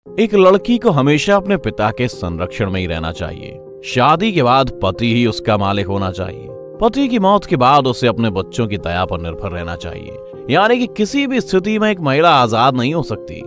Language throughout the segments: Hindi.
एक लड़की को हमेशा अपने पिता के संरक्षण में ही रहना चाहिए। शादी के बाद पति ही उसका मालिक होना चाहिए। पति की मौत के बाद उसे अपने बच्चों की दया पर निर्भर रहना चाहिए। यानी कि किसी भी स्थिति में एक महिला आजाद नहीं हो सकती।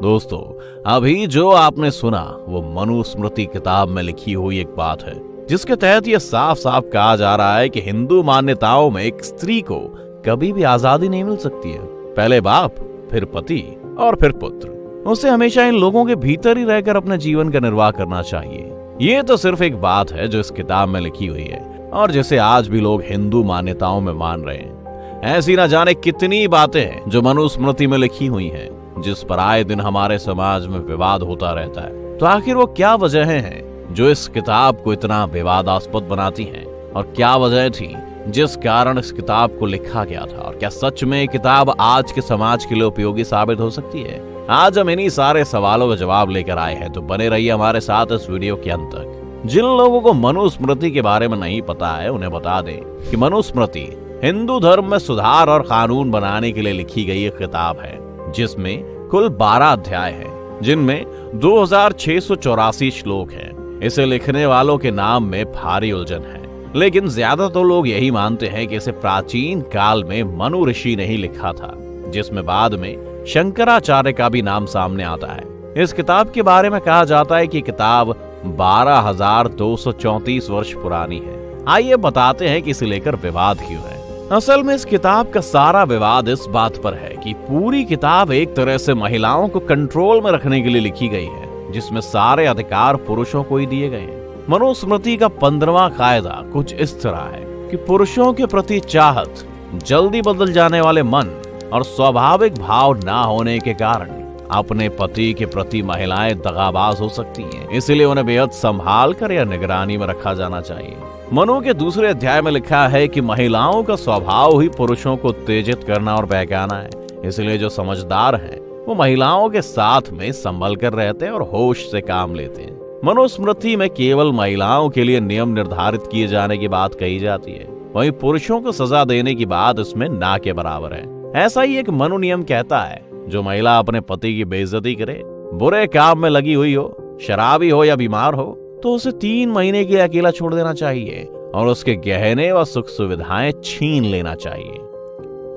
दोस्तों, अभी जो आपने सुना वो मनुस्मृति किताब में लिखी हुई एक बात है, जिसके तहत ये साफ साफ कहा जा रहा है कि हिंदू मान्यताओं में एक स्त्री को कभी भी आजादी नहीं मिल सकती है। पहले बाप, फिर पति और फिर पुत्र। उसे हमेशा इन लोगों के भीतर ही रहकर अपने जीवन का निर्वाह करना चाहिए। ये तो सिर्फ एक बात है जो इस किताब में लिखी हुई है और जिसे आज भी लोग हिंदू मान्यताओं में मान रहे हैं। ऐसी ना जाने कितनी बातें हैं जो मनुस्मृति में लिखी हुई हैं, जिस पर आए दिन हमारे समाज में विवाद होता रहता है। तो आखिर वो क्या वजहें हैं जो इस किताब को इतना विवादास्पद बनाती हैं, और क्या वजह थी जिस कारण इस किताब को लिखा गया था, और क्या सच में ये किताब आज के समाज के लिए उपयोगी साबित हो सकती है? आज हम इन्हीं सारे सवालों का जवाब लेकर आए हैं, तो बने रहिए हमारे साथ इस वीडियो के अंत तक। जिन लोगों को मनुस्मृति के बारे में नहीं पता है उन्हें बता दें कि मनुस्मृति हिंदू धर्म में सुधार और कानून बनाने के लिए लिखी गई एक किताब है, जिसमें कुल 12 अध्याय हैं, जिनमें 2684 श्लोक हैं। इसे लिखने वालों के नाम में भारी उलझन है, लेकिन ज्यादा तो लोग यही मानते हैं कि इसे प्राचीन काल में मनु ऋषि ने ही लिखा था, जिसमें बाद में शंकराचार्य का भी नाम सामने आता है। इस किताब के बारे में कहा जाता है कि किताब 12,234 वर्ष पुरानी है। आइए बताते हैं कि इसे लेकर विवाद क्यों है। असल में इस किताब का सारा विवाद इस बात पर है कि पूरी किताब एक तरह से महिलाओं को कंट्रोल में रखने के लिए लिखी गई है, जिसमें सारे अधिकार पुरुषों को ही दिए गए हैं। मनुस्मृति का 15वां कायदा कुछ इस तरह है कि पुरुषों के प्रति चाहत, जल्दी बदल जाने वाले मन और स्वाभाविक भाव ना होने के कारण अपने पति के प्रति महिलाएं दगाबाज हो सकती हैं। इसलिए उन्हें बेहद संभाल कर या निगरानी में रखा जाना चाहिए। मनु के दूसरे अध्याय में लिखा है कि महिलाओं का स्वभाव ही पुरुषों को उत्तेजित करना और बहकाना है। इसलिए जो समझदार हैं वो महिलाओं के साथ में संभल कर रहते हैं और होश से काम लेते हैं। मनुस्मृति में केवल महिलाओं के लिए नियम निर्धारित किए जाने की बात कही जाती है, वहीं पुरुषों को सजा देने की बात इसमें ना के बराबर है। ऐसा ही एक मनु नियम कहता है, जो महिला अपने पति की बेइज्जती करे, बुरे काम में लगी हुई हो, शराबी हो या बीमार हो, तो उसे 3 महीने के लिए अकेला छोड़ देना चाहिए और उसके गहने व सुख सुविधाएं छीन लेना चाहिए।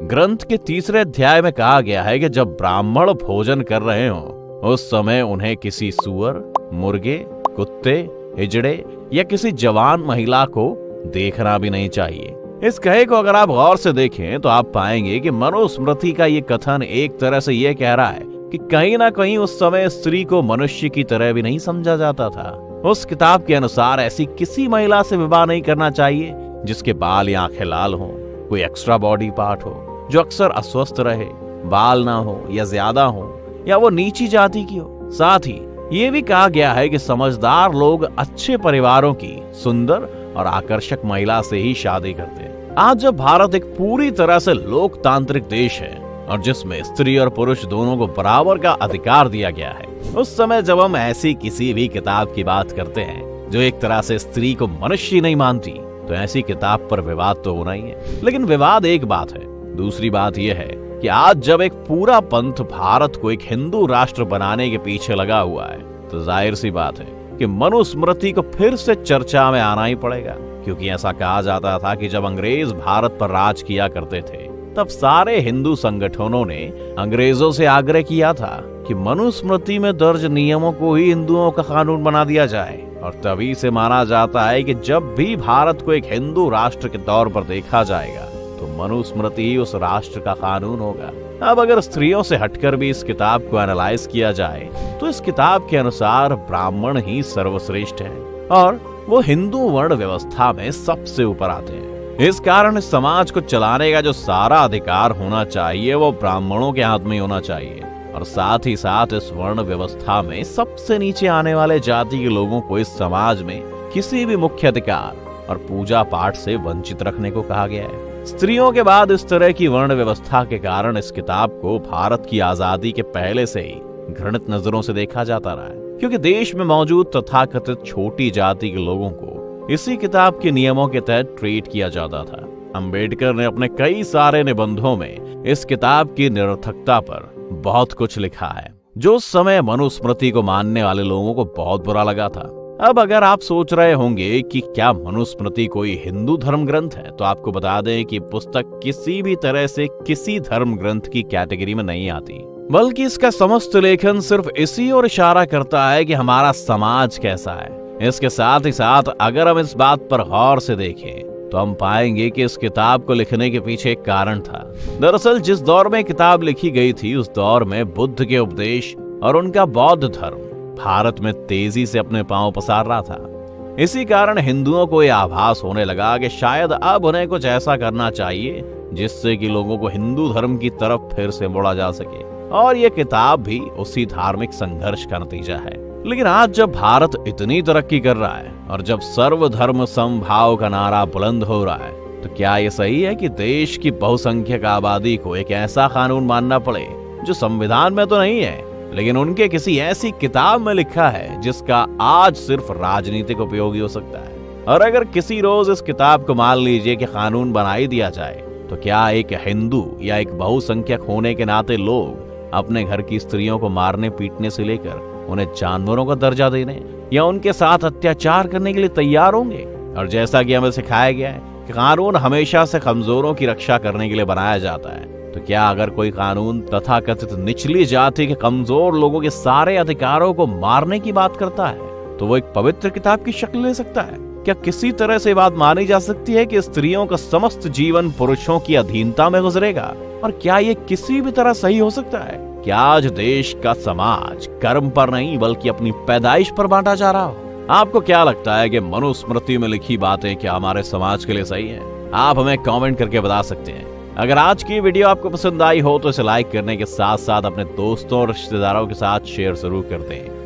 ग्रंथ के तीसरे अध्याय में कहा गया है कि जब ब्राह्मण भोजन कर रहे हो उस समय उन्हें किसी सुअर, मुर्गे, कुत्ते, हिजड़े या किसी जवान महिला को देखना भी नहीं चाहिए। इस कहे को अगर आप गौर से देखें तो आप पाएंगे कि मनुस्मृति का ये कथन एक तरह से ये कह रहा है कि कहीं ना कहीं उस समय स्त्री को मनुष्य की तरह भी नहीं समझा जाता था। उस किताब के अनुसार ऐसी किसी महिला से विवाह नहीं करना चाहिए जिसके बाल या आंखें लाल हो, कोई एक्स्ट्रा बॉडी पार्ट हो, जो अक्सर अस्वस्थ रहे, बाल ना हो या ज्यादा हो, या वो नीची जाति की हो। साथ ही ये भी कहा गया है कि समझदार लोग अच्छे परिवारों की सुंदर और आकर्षक महिला से ही शादी करते हैं। आज जब भारत एक पूरी तरह से लोकतांत्रिक देश है और जिसमें स्त्री और पुरुष दोनों को बराबर का अधिकार दिया गया है, उस समय जब हम ऐसी किसी भी किताब की बात करते हैं जो एक तरह से स्त्री को मनुष्य नहीं मानती, तो ऐसी किताब पर विवाद तो होना ही है। लेकिन विवाद एक बात है, दूसरी बात यह है कि आज जब एक पूरा पंथ भारत को एक हिंदू राष्ट्र बनाने के पीछे लगा हुआ है, तो जाहिर सी बात है कि मनुस्मृति को फिर से चर्चा में आना ही पड़ेगा। क्योंकि ऐसा कहा जाता था कि जब अंग्रेज भारत पर राज किया करते थे, तब सारे हिंदू संगठनों ने अंग्रेजों से आग्रह किया था कि मनुस्मृति में दर्ज नियमों को ही हिंदुओं का कानून बना दिया जाए। और तभी से माना जाता है कि जब भी भारत को एक हिंदू राष्ट्र के तौर पर देखा जाएगा, तो मनुस्मृति ही उस राष्ट्र का कानून होगा। अब अगर स्त्रियों से हटकर भी इस किताब को एनालाइज किया जाए, तो इस किताब के अनुसार ब्राह्मण ही सर्वश्रेष्ठ है और वो हिंदू वर्ण व्यवस्था में सबसे ऊपर आते हैं। इस कारण इस समाज को चलाने का जो सारा अधिकार होना चाहिए वो ब्राह्मणों के हाथ में होना चाहिए, और साथ ही साथ इस वर्ण व्यवस्था में सबसे नीचे आने वाले जाति के लोगों को इस समाज में किसी भी मुख्य अधिकार और पूजा पाठ से वंचित रखने को कहा गया है। स्त्रियों के बाद इस तरह की वर्ण व्यवस्था के कारण इस किताब को भारत की आजादी के पहले से ही घृणित नजरों से देखा जाता रहा है, क्योंकि देश में मौजूद तथाकथित छोटी जाति के लोगों को इसी किताब के नियमों के तहत ट्रीट किया जाता था। अंबेडकर ने अपने कई सारे निबंधों में इस किताब की निरर्थकता पर बहुत कुछ लिखा है, जो उस समय मनुस्मृति को मानने वाले लोगों को बहुत बुरा लगा था। अब अगर आप सोच रहे होंगे कि क्या मनुस्मृति कोई हिंदू धर्म ग्रंथ है, तो आपको बता दें कि पुस्तक किसी भी तरह से किसी धर्म ग्रंथ की कैटेगरी में नहीं आती, बल्कि इसका समस्त लेखन सिर्फ इसी ओर इशारा करता है कि हमारा समाज कैसा है। इसके साथ ही साथ अगर हम इस बात पर गौर से देखें तो हम पाएंगे कि इस किताब को लिखने के पीछे एक कारण था। दरअसल जिस दौर में किताब लिखी गई थी, उस दौर में बुद्ध के उपदेश और उनका बौद्ध धर्म भारत में तेजी से अपने पांव पसार रहा था। इसी कारण हिंदुओं को यह आभास होने लगा कि शायद अब उन्हें कुछ ऐसा करना चाहिए जिससे कि लोगों को हिंदू धर्म की तरफ फिर से मोड़ा जा सके, और यह किताब भी उसी धार्मिक संघर्ष का नतीजा है। लेकिन आज जब भारत इतनी तरक्की कर रहा है और जब सर्वधर्म समभाव का नारा बुलंद हो रहा है, तो क्या यह सही है कि देश की बहुसंख्यक आबादी को एक ऐसा कानून मानना पड़े जो संविधान में तो नहीं है, लेकिन उनके किसी ऐसी किताब में लिखा है जिसका आज सिर्फ राजनीतिक उपयोग हो सकता है? और अगर किसी रोज इस किताब को मान लीजिए कि कानून बना ही दिया जाए, तो क्या एक हिंदू या एक बहुसंख्यक होने के नाते लोग अपने घर की स्त्रियों को मारने पीटने से लेकर उन्हें जानवरों का दर्जा देने या उनके साथ अत्याचार करने के लिए तैयार होंगे? और जैसा कि हमें सिखाया गया है कि कानून हमेशा से कमजोरों की रक्षा करने के लिए बनाया जाता है, तो क्या अगर कोई कानून तथाकथित निचली जाति के कमजोर लोगों के सारे अधिकारों को मारने की बात करता है, तो वो एक पवित्र किताब की शक्ल ले सकता है? क्या किसी तरह से बात मानी जा सकती है कि स्त्रियों का समस्त जीवन पुरुषों की अधीनता में गुजरेगा? और क्या ये किसी भी तरह सही हो सकता है? क्या आज देश का समाज कर्म पर नहीं बल्कि अपनी पैदाइश पर बांटा जा रहा हो? आपको क्या लगता है कि मनुस्मृति में लिखी बातें क्या हमारे समाज के लिए सही हैं? आप हमें कमेंट करके बता सकते हैं। अगर आज की वीडियो आपको पसंद आई हो तो इसे लाइक करने के साथ साथ अपने दोस्तों और रिश्तेदारों के साथ शेयर जरूर कर दें।